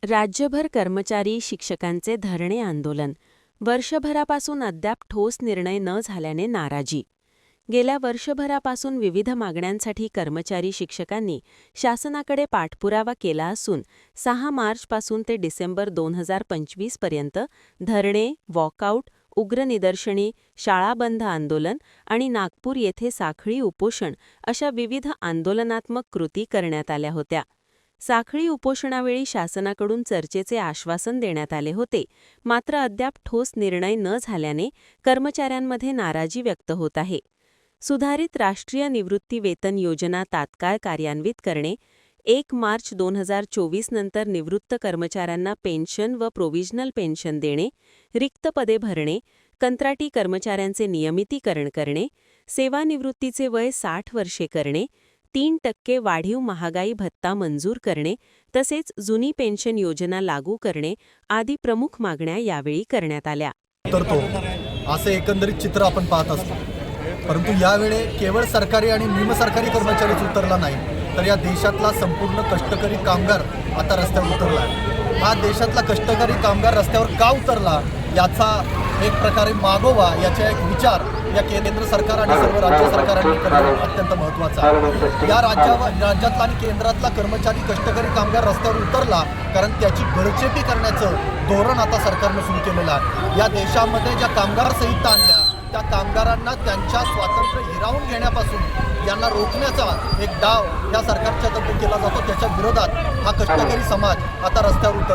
राज्यभर कर्मचारी शिक्षकांचे धरणे आंदोलन. वर्षभरापासून अद्याप ठोस निर्णय न झाल्याने नाराजी. गेल्या वर्षभरापासून विविध मागण्यांसाठी कर्मचारी शिक्षकांनी शासनाकडे पाठपुरावा केला असून 6 मार्चपासून ते डिसेंबर 2025 पर्यंत धरणे, वॉकआउट, उग्र निदर्शने, शाळा बंद आंदोलन आणि नागपूर येथे साखळी उपोषण अशा विविध आंदोलनात्मक कृती करण्यात आल्या होत्या. साखळी उपोषणावेळी शासनाकडून चर्चेचे आश्वासन देण्यात आले होते, मात्र अद्याप ठोस निर्णय न झाल्याने कर्मचाऱ्यांमध्ये नाराजी व्यक्त होत आहे. सुधारित राष्ट्रीय निवृत्ती वेतन योजना तात्काळ कार्यान्वित करणे, 1 मार्च 2024 नंतर निवृत्त कर्मचाऱ्यांना पेन्शन व प्रोव्हिजनल पेन्शन देणे, रिक्त पदे भरणे, कंत्राटी कर्मचाऱ्यांचे नियमितीकरण करणे, सेवानिवृत्तीचे वय 60 वर्षे करणे, 3% वाढीव महागाई भत्ता मंजूर करणे तसेच जुनी पेन्शन योजना लागू करणे आदी प्रमुख मागण्या यावेळी करण्यात आल्या. उतरतो असे एकंदरीत चित्र आपण पाहत असतो. परंतु यावेळी केवळ सरकारी आणि निमसरकारी कर्मचारीच उतरला नाही, तर या देशातला संपूर्ण कष्टकरी कामगार आता रस्त्यावर उतरला आहे. हा देशातला कष्टकरी कामगार रस्त्यावर का उतरला याचा एक प्रकारे मागोवा, याचा एक विचार या केंद्र सरकार आणि सर्व राज्य सरकारांनी करणं अत्यंत महत्त्वाचं आहे. या राज्यातला आणि केंद्रातला कर्मचारी कष्टकरी कामगार रस्त्यावर उतरला कारण त्याची गळचेपी करण्याचं धोरण आता सरकारनं सुरू केलेलं आहे. या देशामध्ये ज्या कामगार संहिता आणल्या त्या कामगारांना त्यांच्या स्वातंत्र्य हिरावून घेण्यापासून यांना रोखण्याचा एक डाव या सरकारच्या तर्फे केला जातो. त्याच्या विरोधात हा कष्टकरी समाज आता रस्त्यावर उतरला.